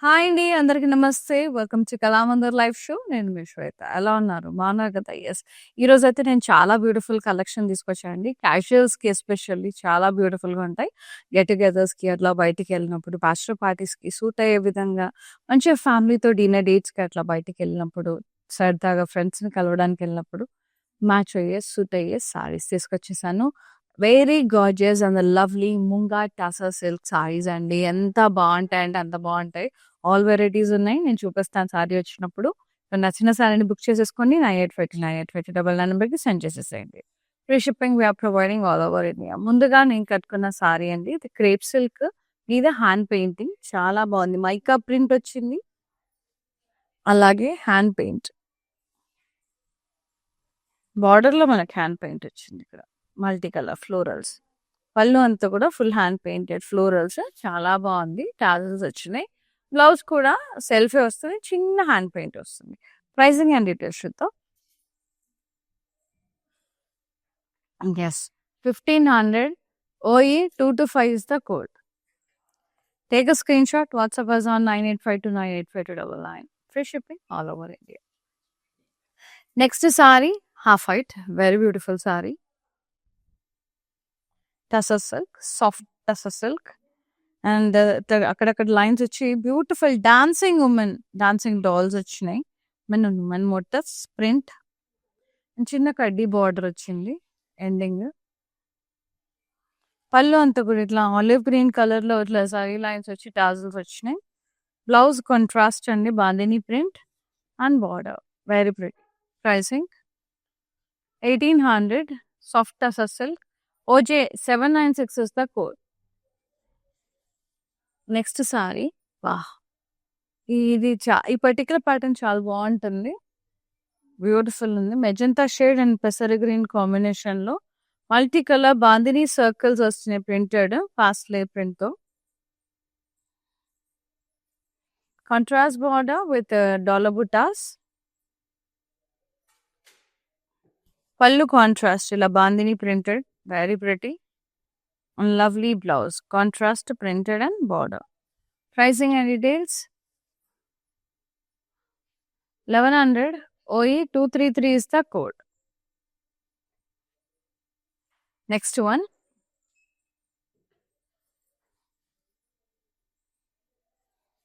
Hi అండి. అందరికి నమస్తే. Welcome to 'Kalamandir live show'. నేను మీ శ్వేత. ఎలా ఉన్నారు? బాగున్నారు కదా? యెస్. ఈరోజైతే నేను చాలా బ్యూటిఫుల్ కలెక్షన్ తీసుకొచ్చానండి. క్యాజువల్స్‌కి ఎస్పెషల్లీ చాలా బ్యూటిఫుల్‌గా ఉంటాయి. గెట్ టుగెదర్స్‌కి అట్లా బయటికెళ్ళినప్పుడు, బ్యాచిలర్ పార్టీస్‌కి సూట్ అయ్యే విధంగా మంచిగా ఫ్యామిలీతో డిన్నర్ డేట్స్‌కి అట్లా బయటికెళ్ళినప్పుడు, సరదాగా ఫ్రెండ్స్‌ని కలవడానికెళ్ళినప్పుడు మ్యాచ్ అయ్యే, సూట్ అయ్యే సారీస్ తీసుకొచ్చేసాను. Very gorgeous and lovely munga tussar silk sarees అండి. ఎంత బావుంటాయంటే అంత బావుంటాయి. ఆల్ వెరైటీస్ ఉన్నాయి. నేను చూపిస్తాను సారీ వచ్చినప్పుడు. నచ్చిన సారీని బుక్ చేసేసుకోండి. 9850 నంబర్‌కి సెండ్ చేసేసేయండి. Free shipping we are providing all over India. ముందుగా నేను కట్టుకున్న సారీ అండి. ఇది క్రేప్ సిల్క్ మీద హ్యాండ్ పెయింటింగ్ చాలా బావుంది. మైకా ప్రింట్ వచ్చింది. అలాగే హ్యాండ్ పెయింట్. బార్డర్‌లో మనకి హ్యాండ్ పెయింట్ వచ్చింది ఇక్కడ. Multi colour florals. పళ్ళు అంతా కూడా ఫుల్ హ్యాండ్ పెయింటెడ్ ఫ్లోరల్స్ చాలా బాగుంది. టాజల్స్ వచ్చినాయి. బ్లౌజ్ కూడా సెల్ఫే వస్తుంది. చిన్న హ్యాండ్ పెయింట్ వస్తుంది. ప్రైజింగ్ అండ్ డీటెయిల్స్ చూద్దాం. S 1500 OE 225 is the code. Take a screenshot. WhatsApp us on 9852985299. Free shipping all over India. Next saree, half white, very beautiful saree. Tussar silk, soft tussar silk. And అక్కడక్కడ lines వచ్చి beautiful dancing women, dancing dolls వచ్చినాయి. Women మొత్తం print చిన్న కడ్డీ border వచ్చింది. Ending పళ్ళు అంతా కూడా ఇట్లా ఆలివ్ గ్రీన్ కలర్ లో ఇట్లా సారీ లైన్స్ వచ్చి టాజల్స్ వచ్చినాయి. బ్లౌజ్ కాంట్రాస్ట్ అండి, bandhani print and border very pretty. Pricing 1800 soft tussar silk. OJ 796 is the code. Next sorry వాహ్, ఇది ఈ పర్టికులర్ ప్యాటర్న్ చాలా బాగుంటుంది. బ్యూటిఫుల్ ఉంది. మెజంతా షేడ్ అండ్ పెసర గ్రీన్ కాంబినేషన్ లో మల్టీ కలర్ బాందిని సర్కిల్స్ వస్తున్నాయి. ప్రింటెడ్ ఫాస్ట్ లే ప్రింట్ తో కాంట్రాస్ట్ బార్డర్ విత్ డాలర్ బుటాస్. పళ్ళు కాంట్రాస్ట్ ఇలా bandhani printed very pretty and lovely blouse contrast printed and border. Pricing and details 1100 OE 233 is the code. Next one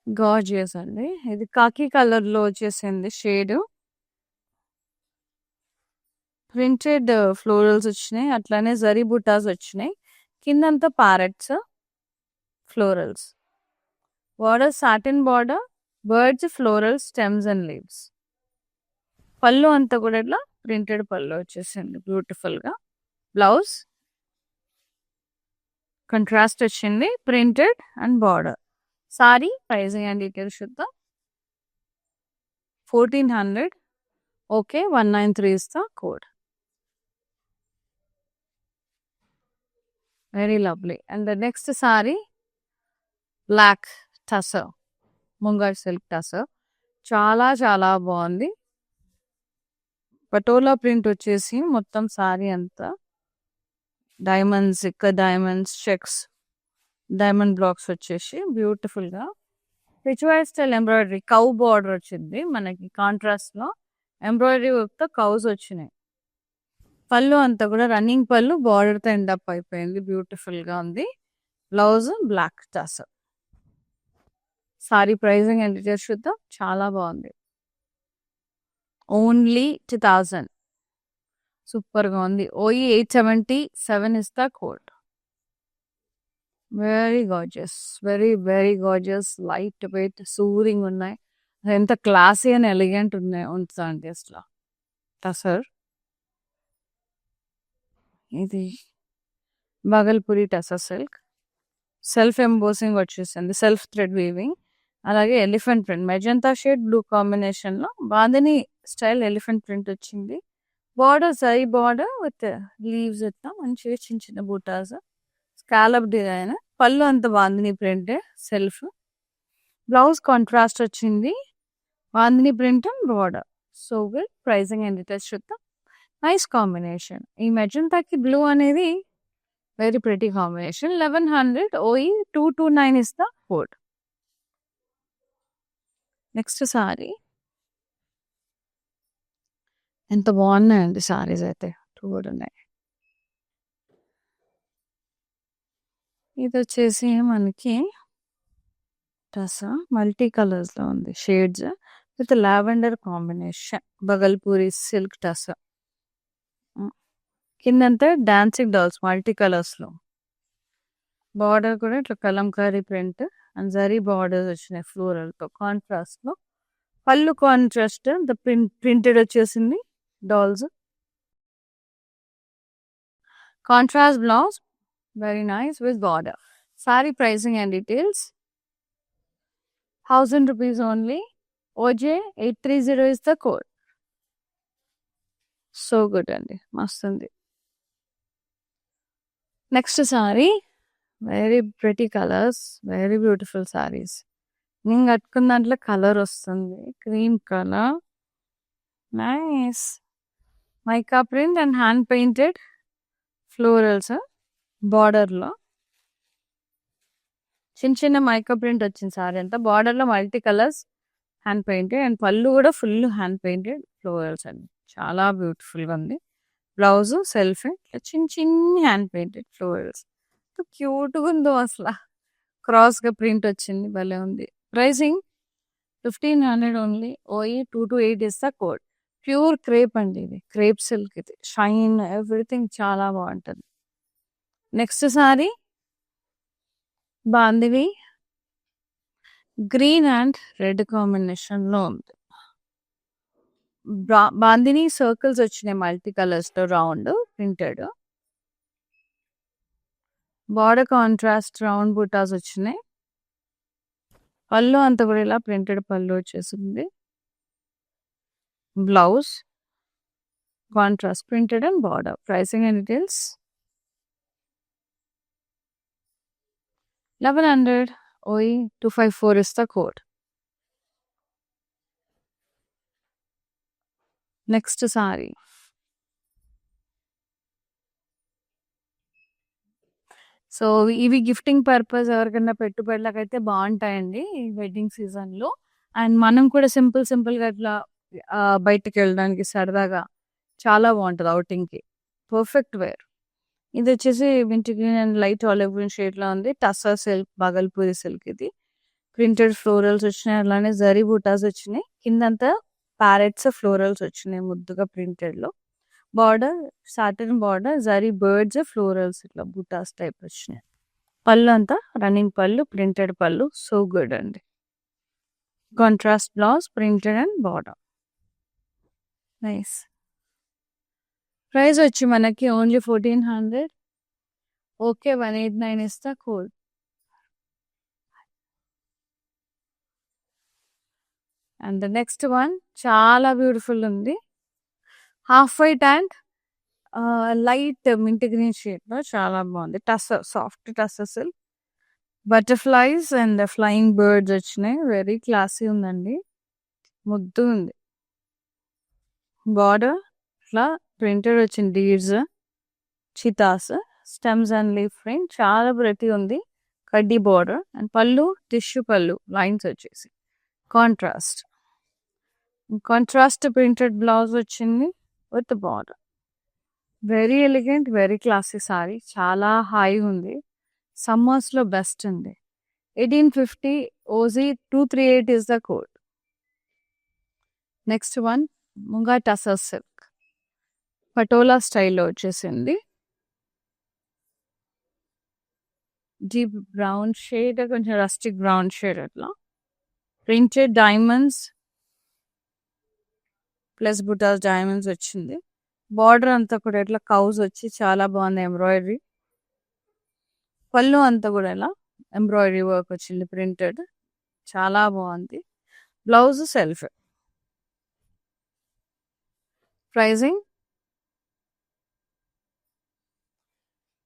gorgeous అండి. ఇది కాకి colour లో వచ్చేసింది షేడ్. ప్రింటెడ్ ఫ్లోరల్స్ వచ్చినాయి. అట్లానే జరీ బుటాస్ వచ్చినాయి. కిందంతా parrots florals. Border satin border, birds floral stems and leaves. Pallu అంతా కూడా ఇట్లా ప్రింటెడ్ పళ్ళు వచ్చేసింది బ్యూటిఫుల్ గా. బ్లౌజ్ కంట్రాస్ట్ వచ్చింది, printed and border. Sari pricing and details చూద్దాం. 1400 OK 193 is the code. Very lovely. And the next sari black tussar, munga silk tussar. చాలా చాలా బాగుంది. పటోలా ప్రింట్ వచ్చేసి మొత్తం సారీ అంతా డైమండ్స్, ఇక్కడ డైమండ్స్ చెక్స్, డైమండ్ బ్లాక్స్ వచ్చేసి బ్యూటిఫుల్ గా ritual style embroidery cow border వచ్చింది మనకి. కాంట్రాస్ట్ లో ఎంబ్రాయిడరీ వర్క్ తో కౌస్ వచ్చినాయి. పళ్ళు అంతా కూడా రన్నింగ్ పళ్ళు, బార్డర్ తో ఎండ్ అప్ అయిపోయింది. బ్యూటిఫుల్ గా ఉంది. Blouse black tussar. Sari pricing and details చూద్దాం. చాలా బాగుంది. ఓన్లీ 2000. సూపర్ గా ఉంది. OE 877 is the code. Very gorgeous, very very gorgeous. Light weight సూరింగ్ ఉన్నాయి. ఎంత క్లాసీ అండ్ ఎలిగెంట్ ఉన్నాయి ఉంటుందండి అసలు టసర్. ఇది Bhagalpuri tussar silk. Self embossing వచ్చేసింది, సెల్ఫ్ థ్రెడ్ వీవింగ్. అలాగే elephant print magenta shade blue combination లో బాందిని స్టైల్ ఎలిఫెంట్ ప్రింట్ వచ్చింది. బార్డర్ సై బార్డర్ విత్ లీవ్స్ ఇట్లా మంచిగా చిన్న చిన్న బూటాస్, స్కాలప్ డిజైన్. పళ్ళు అంత bandhani print self. Blouse contrast వచ్చింది, bandhani print and border. So good. Pricing and details చూద్దాం. Nice combination. ఈ మెజంతాకి బ్లూ అనేది very pretty combination. 1100 OE 229 is the code. Next sorry ఎంత బాగున్నాయండి సారీస్ అయితే. 2 కూడా ఉన్నాయి. ఇదొచ్చేసి మనకి టసా మల్టీ కలర్స్‌లో ఉంది. Shades with lavender combination. Bhagalpuri silk tussar. కిందంతా డాన్సింగ్ డాల్స్ మల్టీ కలర్స్‌లో. బార్డర్ కూడా ఇట్లా kalamkari print and zari borders వచ్చినాయి ఫ్లోరల్‌తో కాంట్రాస్ట్‌లో. పళ్ళు కాంట్రాస్ట్ ప్రింటెడ్ వచ్చేసింది dolls. Contrast blouse very nice with border. Saree pricing and details 1000 rupees only. OJ830 is the code. So good అండి, మస్తుంది. Next sorry very pretty colours, very beautiful sarees. నేను కట్టుకున్న దాంట్లో కలర్ వస్తుంది cream colour. Nice mica print and hand painted florals బార్డర్లో. చిన్న చిన్న mica print వచ్చింది సారీ అంతా. బార్డర్లో multi colours hand painted and పళ్ళు కూడా ఫుల్ హ్యాండ్ పెయింటెడ్ ఫ్లోరల్స్ అండి. చాలా బ్యూటిఫుల్గా ఉంది. బ్లౌజ్ సెల్ఫ్ చిన్న చిన్ని హ్యాండ్ పెయింటెడ్ ఫ్లోరల్స్. క్యూట్గా ఉందో అసలు. క్రాస్గా ప్రింట్ వచ్చింది, భలే ఉంది. Pricing 1500 only. OE228 is the code. Pure crepe అండి ఇది, క్రేప్ సిల్క్. ఇది షైన్ ఎవ్రీథింగ్ చాలా బాగుంటుంది. నెక్స్ట్ సారీ బాందివి గ్రీన్ అండ్ రెడ్ కాంబినేషన్లో ఉంది. బాందిని సర్కిల్స్ వచ్చినాయి మల్టీ కలర్స్తో round printed. Border contrast round butas వచ్చినాయి. పళ్ళు అంతా కూడా ఇలా ప్రింటెడ్ పళ్ళు వచ్చేసింది. Blouse contrast printed and border. Pricing and details 1100. OE254 is the code. Next saree so ఇవి గిఫ్టింగ్ పర్పస్ ఎవరికైనా పెట్టుబడులకైతే బాగుంటాయండి ఈ వెడ్డింగ్ సీజన్లో. అండ్ మనం కూడా సింపుల్గా ఇట్లా బయటకు వెళ్ళడానికి సరదాగా చాలా బాగుంటుంది అవుటింగ్కి. Perfect wear. ఇది వచ్చేసి winter green and light olive green షేడ్లో ఉంది. Tussar silk, Bhagalpuri silk. ఇది ప్రింటెడ్ ఫ్లోరల్స్ వచ్చినాయి, అలానే జరీ బూటాస్ వచ్చినాయి. కిందంతా ప్యారెట్స్ ఫ్లోరల్స్ వచ్చినాయి ముద్దుగా ప్రింటెడ్లో. Border satin border, zari birds florals ఇట్లా బూటాస్ టైప్ వచ్చినాయి. పళ్ళు అంతా రన్నింగ్ పళ్ళు, ప్రింటెడ్ పళ్ళు. సో గుడ్ అండి. Contrast blouse printed and border. Nice. Price వచ్చి మనకి only 1400. Okay 189 is the code. And the next one చాలా బ్యూటిఫుల్ ఉంది. Half white and light mint green షేడ్లో చాలా బాగుంది. Soft tassels, butterflies and flying birds వచ్చినాయి. వెరీ క్లాసీ ఉందండి, ముద్దు ఉంది. బార్డర్ ఇట్లా ప్రింటెడ్ వచ్చింది, deers, cheetahs, stems and leaf print. చాలా ప్రెటీ ఉంది. కడ్డీ బార్డర్ అండ్ పళ్ళు టిష్యూ పళ్ళు లైన్స్ వచ్చేసి కాంట్రాస్ట్ ప్రింటెడ్ బ్లౌజ్ వచ్చింది with border. Very elegant, very classy sorry. చాలా హై ఉంది, సమ్మర్స్లో బెస్ట్ ఉంది. 1850. OZ238 is the code. Next one munga tussar silk, patola స్టైల్లో వచ్చేసింది. డీప్ బ్రౌన్ షేడ్, కొంచెం రస్టిక్ బ్రౌన్ షేడ్ అట్లా. ప్రింటెడ్ డైమండ్స్ ప్లస్ బుటాస్ డైమండ్స్ వచ్చింది. బార్డర్ అంతా కూడా ఇట్లా కౌస్ వచ్చి చాలా బాగుంది. ఎంబ్రాయిడరీ. పళ్ళు అంతా కూడా ఇలా ఎంబ్రాయిడరీ వర్క్ వచ్చింది ప్రింటెడ్. చాలా బాగుంది. Blouse self. Pricing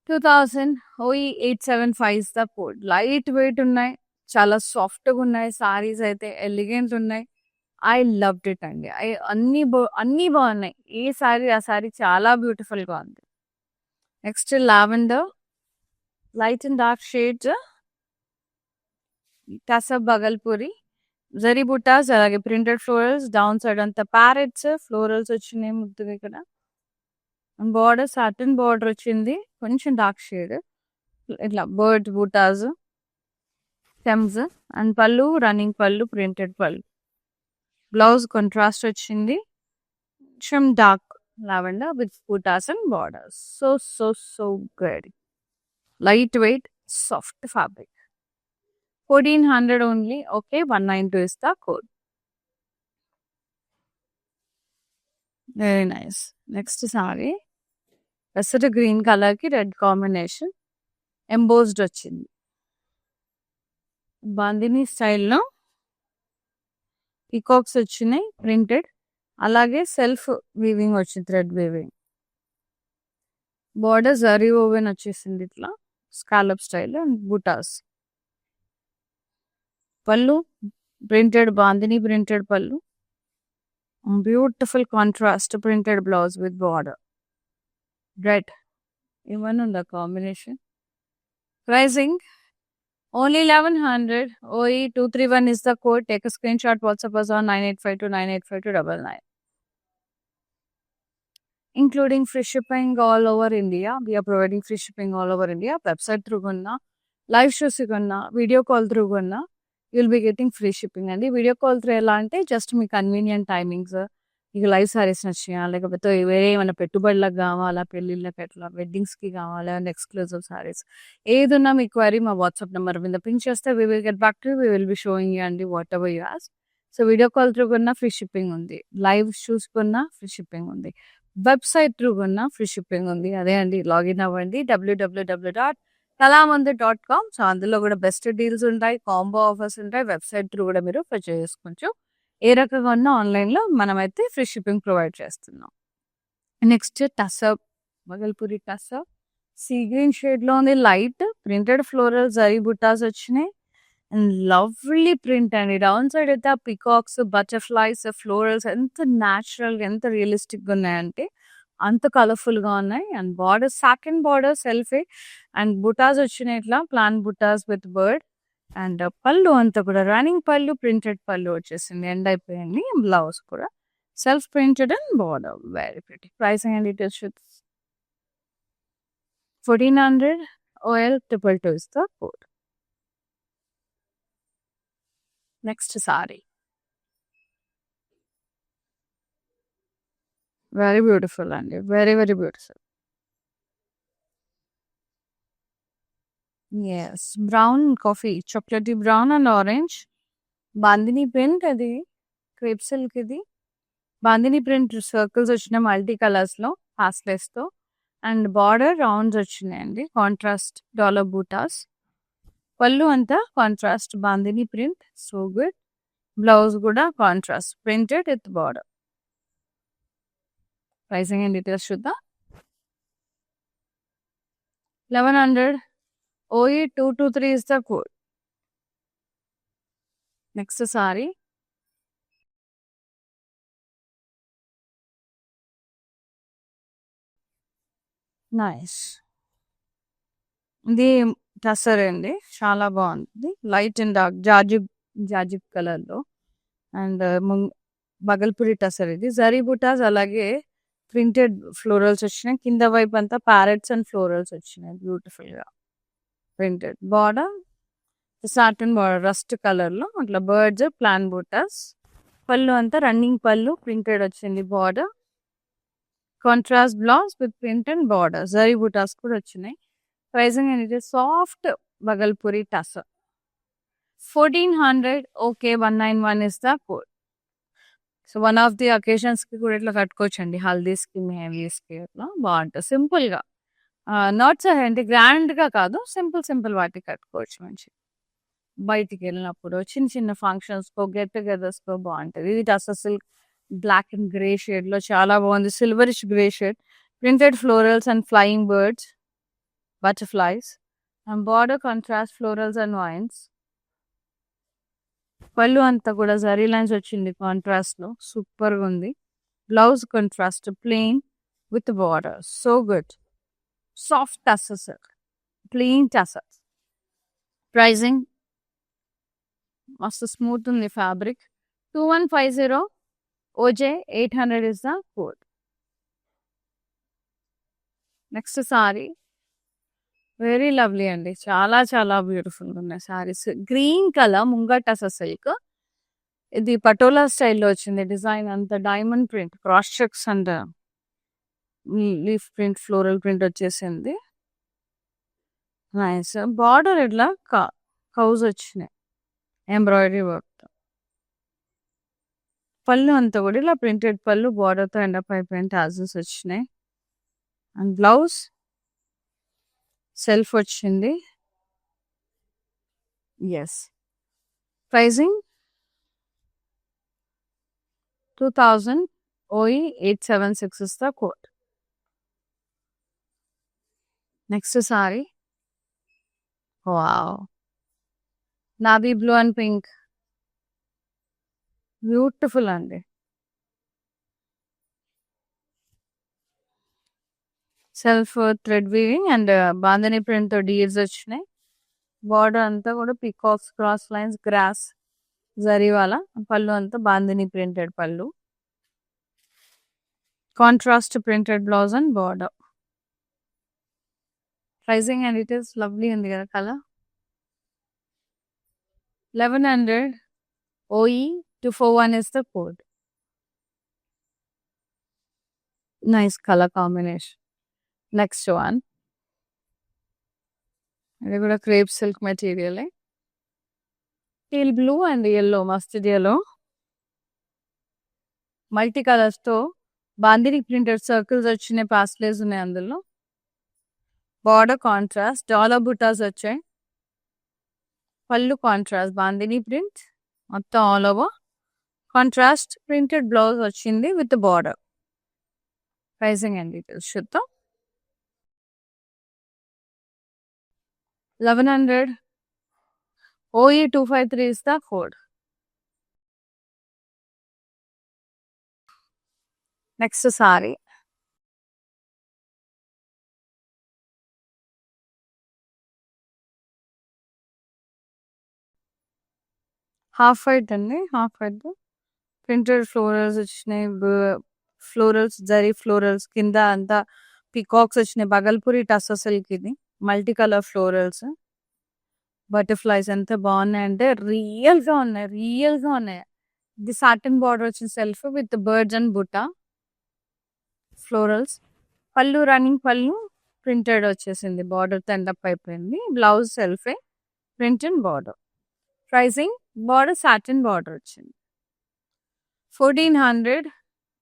2000. OE875 the code. Light weight ఉన్నాయి, చాలా సాఫ్ట్గా ఉన్నాయి సారీస్ అయితే. ఎలిగెంట్ ఉన్నాయి. ఐ లవ్డ్ ఇట్ అండి. అన్నీ బాగున్నాయి. ఏ సారీ ఆ సారీ చాలా బ్యూటిఫుల్గా ఉంది. Next lavender, light and dark shades, tussar Bhagalpuri. Zari butas, అలాగే ప్రింటెడ్ ఫ్లోరల్స్, డౌన్ సైడ్ అంతా ప్యారెట్స్, ఫ్లోరల్స్ వచ్చినాయి ముద్దుగా ఇక్కడ. బార్డర్ సాటిన్ బార్డర్ వచ్చింది, కొంచెం డార్క్ షేడ్. ఇట్లా బర్డ్ బుటాస్, స్టెమ్స్ అండ్ పళ్ళు, రన్నింగ్ పళ్ళు, ప్రింటెడ్ పళ్ళు. బ్లౌజ్ కాంట్రాస్ట్ వచ్చింది, కొంచెం dark lavender with butas and borders. So good. Light weight, soft fabric. 1400 only. Okay, 192 is the code. Very nice. Next saree పెసర green colour కి రెడ్ కాంబినేషన్, ఎంబోస్డ్ వచ్చింది. బాందిని స్టైల్లో peacocks వచ్చినాయి ప్రింటెడ్, అలాగే సెల్ఫ్ వీవింగ్ వచ్చింది, thread weaving. Border zari woven వచ్చేసింది ఇట్లా scallop style and బుటాస్. Pallu printed, bandhani printed pallu, beautiful contrast printed blouse with border red. ఇవన్నీ ఉందా combination. Pricing only 1100. OE 231 is the code. Take a screenshot, WhatsApp us on 9852985299. Including free shipping all over India. We are providing free shipping all over India. Website through gonna, live shows gonna, video call through gonna, you'll be getting free shipping. And video call through elante just me convenient timings. మీకు live saris నచ్చినా, లేకపోతే వేరే ఏమైనా పెట్టుబడులకు కావాలా, పెళ్ళిళ్ళకి అట్లా వెడ్డింగ్స్కి కావాలా, అండ్ ఎక్స్క్లూజివ్ సారీస్ ఏదున్నా మీ క్వరీ మా వాట్సాప్ నెంబర్ మీద పింక్ చేస్తే we will get back to we will be showing you అండి whatever you ask. So video call through కొన్నా ఫ్రీ షిప్పింగ్ ఉంది, లైవ్ షూస్ కొన్నా ఫ్రీ షిప్పింగ్ ఉంది, వెబ్సైట్ త్రూ కొన్నా ఫ్రీ షిప్పింగ్ ఉంది. అదే అండి, లాగిన్ అవ్వండి www.kalamandir.com. సో అందులో కూడా బెస్ట్ డీల్స్ ఉంటాయి, కాంబో ఆఫర్స్ ఉంటాయి. వెబ్సైట్ త్రూ కూడా మీరు పర్చేస్ చేసుకోవచ్చు. ఏ రకంగా ఉన్నా ఆన్లైన్లో మనమైతే ఫ్రీ షిప్పింగ్ ప్రొవైడ్ చేస్తున్నాం. నెక్స్ట్ టసర్, మొగల్పూరి టసర్ సీ గ్రీన్ షేడ్లో ఉంది, లైట్ ప్రింటెడ్ ఫ్లోరల్ జరీ బుటాస్ వచ్చినాయి అండ్ లవ్లీ ప్రింట్ అండి. డౌన్ సైడ్ అయితే ఆ పికాక్స్, బటర్ఫ్లైస్, ఫ్లోరల్స్ ఎంత న్యాచురల్గా, ఎంత రియలిస్టిక్గా ఉన్నాయంటే అంత కలర్ఫుల్గా ఉన్నాయి. అండ్ బార్డర్ సాటిన్ బార్డర్ సెల్ఫే అండ్ బుటాస్ వచ్చినాయి ఇట్లా plain butas with bird. And పళ్ళు అంతా కూడా రన్నింగ్ పళ్ళు, ప్రింటెడ్ పళ్ళు వచ్చేసింది, ఎండ్ అయిపోయింది. బ్లౌజ్ కూడా self printed and border, very pretty. Pricing and details 1400. OL 222 is the code. Next sorry very beautiful అండి, very very beautiful. Yes, brown coffee, chocolatey brown and orange. Bandhani print, అది crepe silk. ఇది bandhani print circles వచ్చినాయి multi కలర్స్లో, పాస్లెస్తో. And border rounds వచ్చినాయండి, contrast dollar butas. పళ్ళు అంతా contrast bandhani print, so good. Blouse కూడా contrast printed with border. Pricing and details చూద్దాం. 1100. OE 223 is the code. Next sorry nice, ఇది టసర్ అండి, చాలా బాగుంది. లైట్ అండ్ డార్క్ జాజిబ్ కలర్లో అండ్ బగల్పూరి టసర్. ఇది జరీ బుటాస్, అలాగే ప్రింటెడ్ ఫ్లోరల్స్ వచ్చినాయి. కింద వైపు అంతా ప్యారెట్స్ అండ్ ఫ్లోరల్స్ వచ్చినాయి బ్యూటిఫుల్గా printed. Border satin border rust కలర్లో అట్లా బర్డ్స్, ప్లాన్ బుటాస్. పళ్ళు అంతా రన్నింగ్ పళ్ళు, ప్రింటెడ్ వచ్చింది border. Contrast blouse with print and border, zari butas కూడా వచ్చినాయి. ప్రైసింగ్ అనేది soft Bhagalpuri tussar 1400. Okay, 191 is the code. So one of the అకేషన్స్కి కూడా ఇట్లా కట్టుకోవచ్చండి, హల్దీస్కి, మెహందీస్కి అట్లా బాగుంటుంది సింపుల్గా. నాట్ సో అంటే గ్రాండ్గా కాదు, సింపుల్ వాటికి కట్టుకోవచ్చు మంచి. బయటికి వెళ్ళినప్పుడు చిన్న చిన్న ఫంక్షన్స్కో, గెట్ టుగెదర్స్కో బాగుంటుంది. ఇది tussar silk black and grey షేడ్లో చాలా బాగుంది, silverish grey shade. Printed florals and flying birds, butterflies and border contrast florals and vines. Pallu అంతా కూడా జరీ లైన్స్ వచ్చింది కాంట్రాస్ట్లో, సూపర్గా ఉంది. Blouse contrast plain with border, so good. Soft tussar silk, plain tussar. Pricing మస్తు స్మూత్ ఉంది fabric. 2150 OJ 800 is the code. Next sorry very lovely అండి. చాలా చాలా బ్యూటిఫుల్ ఉన్నాయి సారీస్. గ్రీన్ కలర్ ముంగట సిల్క్. ఇది పటోలా స్టైల్లో వచ్చింది డిజైన్ అంతా. Diamond print, cross checks and leaf print, floral print వచ్చేసింది. నైస్. బార్డర్ ఇట్లా కౌజ్ వచ్చినాయి ఎంబ్రాయిడరీ వర్క్. పళ్ళు అంతా కూడా ఇలా ప్రింటెడ్ పళ్ళు, బార్డర్తో ఎండప్ అయిపోయిన టాజల్స్ వచ్చినాయి. అండ్ బ్లౌజ్ సెల్ఫ్ వచ్చింది. Yes. Pricing 2000 OE 876 is the code. Next saree wow, navy blue and pink. Beautiful అండి. Self thread weaving and bandhani print deers వచ్చినాయి. బార్డర్ అంతా కూడా peacocks, cross lines, grass zari వాళ్ళ. పళ్ళు అంతా బాందని ప్రింటెడ్ పళ్ళు. Contrast printed blouse and border. Pricing and it is lovely ఉంది కదా colour. 1100 OE 241 is the code. Nice color combination. Next one. ఇది కూడా crepe silk material. Teal blue and yellow, mustard yellow, multi కలర్స్తో bandhani printed circles వచ్చినాయి. పాస్లేస్ ఉన్నాయి అందులో. Border contrast, dollar butas వచ్చాయి. పళ్ళు కాంట్రాస్ట్, బాందిని ప్రింట్ మొత్తం all over. Contrast printed blouse వచ్చింది with border. Pricing and details చూద్దాం. 1100 OE 253 is the code. Next saree half white అండి. హాఫ్ వైట్ ప్రింటెడ్ ఫ్లోరల్స్ వచ్చినాయి. ఫ్లోరల్స్, జరీ ఫ్లోరల్స్ కింద అంతా పికాక్స్ వచ్చినాయి. బగల్పూరి టస్సర్ సిల్క్ ఇది. మల్టీ కలర్ ఫ్లోరల్స్, బటర్ఫ్లైస్ ఎంత బాగున్నాయి అంటే రియల్గా ఉన్నాయి. రియల్గా ఉన్నాయి. ఇది సాటిన్ బార్డర్ వచ్చిన self with birds and buta florals. పళ్ళు రన్నింగ్ పళ్ళు ప్రింటెడ్ వచ్చేసింది. బార్డర్ ఎండప్ అయిపోయింది. బ్లౌజ్ సెల్ఫే print and border. Pricing border satin border వచ్చింది. 1400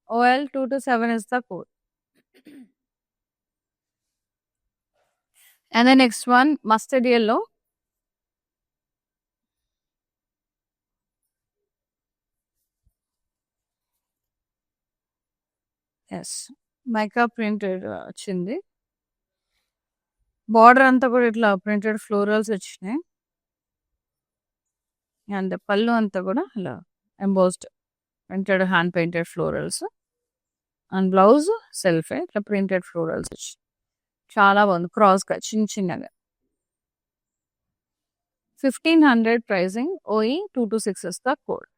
OL 227 is the code. And the next one, mustard yellow. Yes, mica printed వచ్చింది. Border అంతా కూడా ఇట్లా ప్రింటెడ్ ఫ్లోరల్స్ వచ్చినాయి. అండ్ పళ్ళు అంతా కూడా ఇలా embossed printed hand painted florals. And blouse సెల్ఫే ఇట్లా ప్రింటెడ్ ఫ్లోరల్స్ వచ్చి చాలా బాగుంది. క్రాస్గా చిన్న చిన్నగా. 1500 pricing. OE 226 is the code.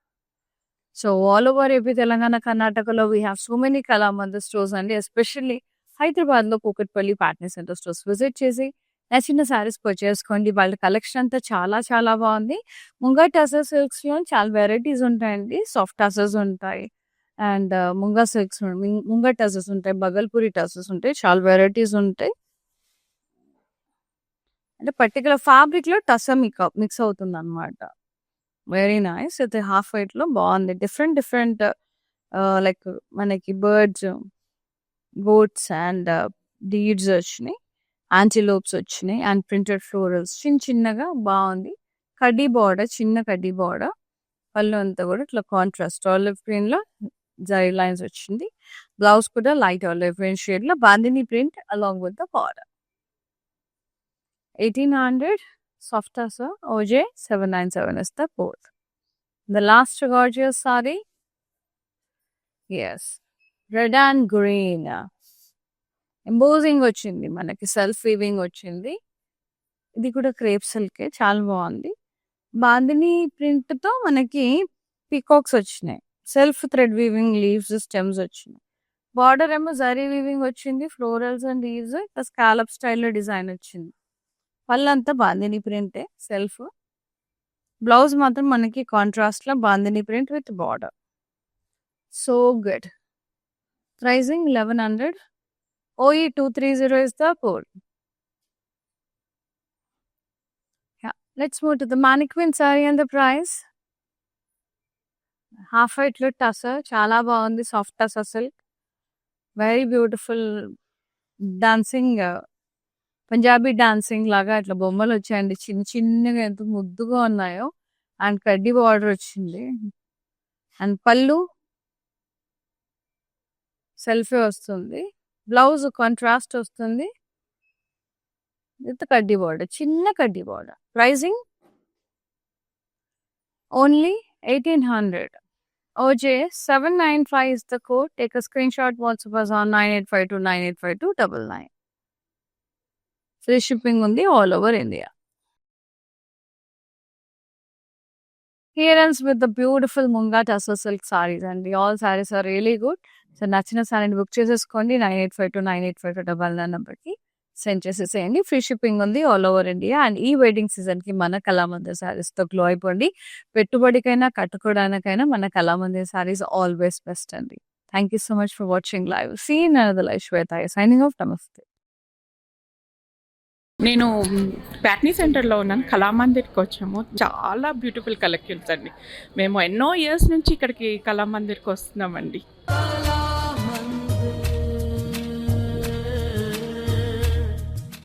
So all over AP, Telangana, కర్ణాటకలో we have so many Kalamandir stores అండి. ఎస్పెషల్లీ హైదరాబాద్లో Kukatpally Patny centre stores visit చేసి నచ్చిన శారీస్ పర్చేస్ చేసుకోండి. వాళ్ళ కలెక్షన్ అంతా చాలా చాలా బాగుంది. ముంగా టసర్ సిల్క్స్లో చాలా వెరైటీస్ ఉంటాయండి. సాఫ్ట్ టసర్స్ ఉంటాయి and munga silks, munga tussars ఉంటాయి, బగల్పూరి టసర్స్ ఉంటాయి. చాలా వెరైటీస్ ఉంటాయి. అంటే పర్టికులర్ ఫ్యాబ్రిక్లో టసర్ మిక్స్ అవుతుంది అనమాట. Very nice. అయితే హాఫ్ వైట్లో బాగుంది. డిఫరెంట్ డిఫరెంట్ లైక్ మనకి బర్డ్స్, గోట్స్ అండ్ డీడ్స్ వచ్చినాయి. యాంటీలోప్స్ వచ్చినాయి అండ్ ప్రింటెడ్ ఫ్లోరల్స్ చిన్న చిన్నగా బాగుంది. కడ్డీ బార్డర్, చిన్న కడ్డీ బార్డర్. పళ్ళు అంతా కూడా ఇట్లా కాంట్రాస్ట్ ఆలివ్ గ్రీన్లో జరీ లైన్స్ వచ్చింది. బ్లౌజ్ కూడా లైట్ ఆలివ్ గ్రీన్ షేడ్లో bandhani print along with the border. 1800 soft tussar OJ 797 is the code. The last gorgeous saree, yes, red and green. Embossing వచ్చింది మనకి, సెల్ఫ్ వీవింగ్ వచ్చింది. ఇది కూడా క్రేప్ సిల్కే, చాలా బాగుంది. బాందిని ప్రింట్‌తో మనకి పీకాక్స్ వచ్చినాయి. Self thread weaving leaves, stems వచ్చినాయి. బార్డర్ ఏమో జరీ వీవింగ్ వచ్చింది. ఫ్లోరల్స్ అండ్ లీవ్స్ ఇంకా స్కాలప్ స్టైల్‌లో డిజైన్ వచ్చింది. పళ్ళంతా బాందిని ప్రింటే సెల్ఫ్. బ్లౌజ్ మాత్రం మనకి కాంట్రాస్ట్‌లో bandhani print with border. So good. Pricing 1100. OE 230 is the code. Yeah. Let's move to the mannequin saree and the price. Half వైట్లో టసర్ చాలా బాగుంది. Soft tussar silk. Very beautiful dancing Punjabi dancing లాగా ఇట్లా బొమ్మలు వచ్చాయండి. చిన్న చిన్నగా ఎంత ముద్దుగా ఉన్నాయో. అండ్ కడ్డీ బార్డర్ వచ్చింది. అండ్ పళ్ళు సెల్ఫే వస్తుంది. బ్లౌజ్ కాంట్రాస్ట్ వస్తుంది విత్ కడ్డీ బార్డర్. చిన్న కడ్డీ border. Pricing only 1800. OJ 795 is the code. Take a screenshot. WhatsApp us on 9852985299. Free shipping undi all over India. Here ends with the beautiful Munga Tassel silk sarees, and all sarees are really good. So నచ్చిన సారీని book చేసేసుకోండి. 9852985299 నెంబర్కి send చేసేసేయండి. Free shipping ఉంది all over India. And ఈ wedding సీజన్కి మన కళామందిర్ సారీస్తో glow అయిపోండి. పెట్టుబడికైనా కట్టుకోవడానికైనా మన కళామందిర్ సారీస్ ఆల్వేస్ బెస్ట్ అండి. Thank you so much for watching live. See in another live. Shweta signing off. నమస్తే. నేను ప్యాట్నీ సెంటర్లో ఉన్నాను. కళామందిర్కి వచ్చాము. చాలా బ్యూటిఫుల్ కలెక్షన్స్ అండి. మేము ఎన్నో ఇయర్స్ నుంచి ఇక్కడికి కళామందిర్కి వస్తున్నామండి.